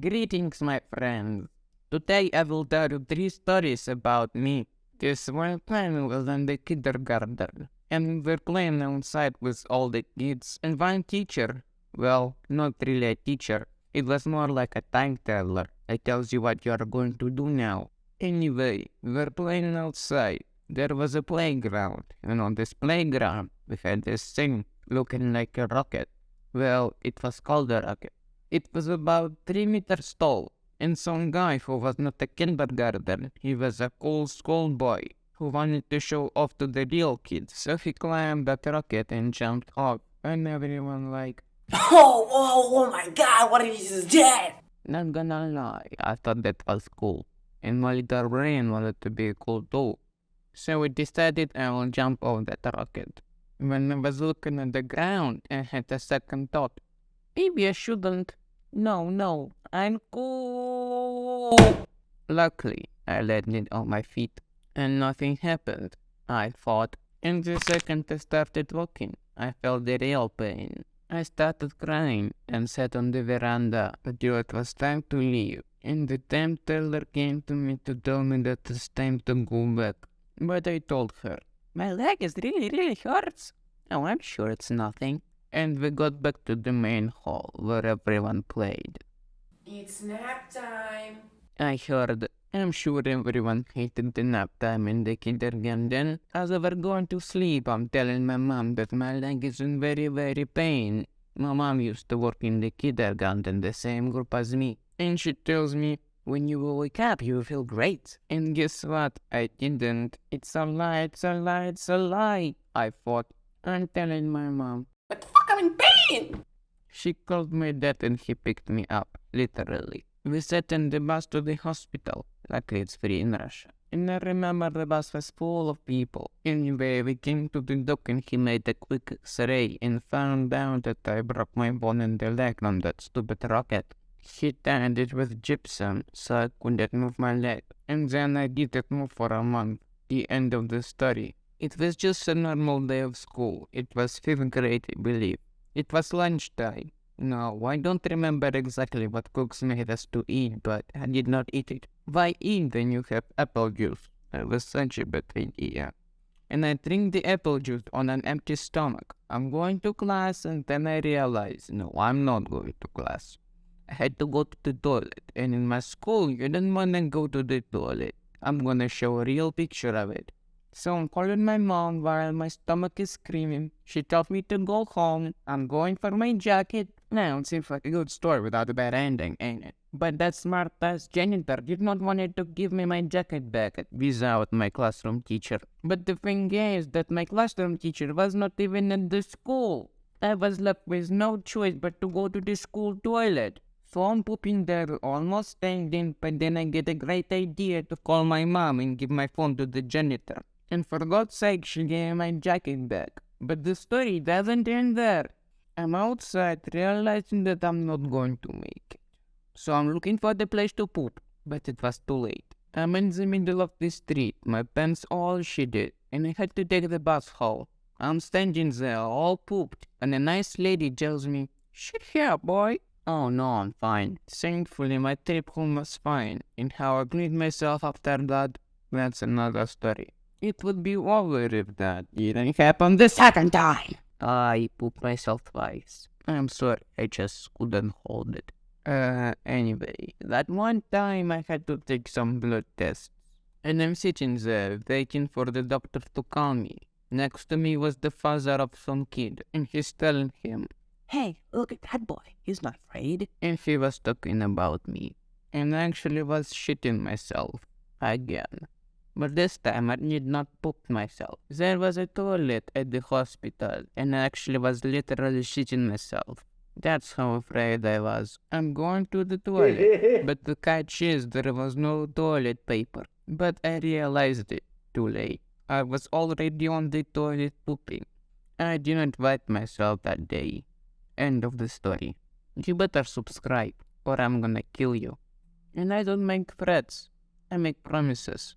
Greetings, my friends. Today I will tell you 3 stories about me. This one time I was in the kindergarten, and we were playing outside with all the kids and one teacher. Well, not really a teacher. It was more like a timeteller. It tells you what you are going to do now. Anyway, we were playing outside. There was a playground, and on this playground we had this thing looking like a rocket. Well, it was called a rocket. It was about 3 meters tall, and some guy who was not a kindergarten, he was a cool schoolboy who wanted to show off to the real kids, so he climbed that rocket and jumped off, and everyone like, Oh my god, what is that? not gonna lie, I thought that was cool, and my little brain wanted to be cool too. So we decided I will jump off that rocket. When I was looking at the ground, I had a second thought. Maybe I shouldn't. No, I'm cool. Luckily, I landed on my feet, and nothing happened, I thought. And the second I started walking, I felt the real pain. I started crying and sat on the veranda until it was time to leave. And the time teller came to me to tell me that it's time to go back. But I told her, my leg is really hurts. Oh, I'm sure it's nothing. And we got back to the main hall where everyone played. It's nap time. I heard, I'm sure everyone hated the nap time in the kindergarten. As I were going to sleep, I'm telling my mom that my leg is in very pain. My mom used to work in the kindergarten, the same group as me. And she tells me, when you wake up, you feel great. And guess what? I didn't. It's a lie. I thought. I'm telling my mom. What the fuck, I'm in pain! She called my dad and he picked me up, literally. We sat in the bus to the hospital. Luckily it's free in Russia. And I remember the bus was full of people. Anyway, we came to the doc and he made a quick x-ray and found out that I broke my bone in the leg on that stupid rocket. He tied it with gypsum so I couldn't move my leg. And then I didn't move for a month. The end of the story. It was just a normal day of school. It was 5th grade, I believe. It was lunchtime. No, I don't remember exactly what cooks made us to eat, but I did not eat it. Why eat when you have apple juice? It was such a bad idea. And I drink the apple juice on an empty stomach. I'm going to class and then I realize, no, I'm not going to class. I had to go to the toilet, and in my school, you don't want to go to the toilet. I'm gonna show a real picture of it. So I'm calling my mom while my stomach is screaming. She told me to go home. I'm going for my jacket. Now, it seems like a good story without a bad ending, ain't it? But that smart-ass janitor did not want to give me my jacket back without my classroom teacher. But the thing is that my classroom teacher was not even in the school. I was left with no choice but to go to the school toilet. So I'm pooping there, almost standing, but then I get a great idea to call my mom and give my phone to the janitor. And for God's sake, she gave my jacket back. But the story doesn't end there. I'm outside, realizing that I'm not going to make it. So I'm looking for the place to poop, but it was too late. I'm in the middle of the street, my pants all shitted, and I had to take the bus home. I'm standing there, all pooped, and a nice lady tells me, "Shit here, boy." Oh no, I'm fine. Thankfully, my trip home was fine, and how I cleaned myself after that, that's another story. It would be over if that didn't happen the second time. I pooped myself twice. I'm sorry, I just couldn't hold it. Anyway, that one time I had to take some blood tests. And I'm sitting there, waiting for the doctor to call me. Next to me was the father of some kid, and he's telling him, "Hey, look at that boy, he's not afraid." And he was talking about me. And I actually was shitting myself. Again. But this time I did not poop myself. There was a toilet at the hospital, and I actually was literally shitting myself. That's how afraid I was. I'm going to the toilet, but the catch is there was no toilet paper. But I realized it too late. I was already on the toilet pooping. I didn't wipe myself that day. End of the story. You better subscribe, or I'm gonna kill you. And I don't make threats. I make promises.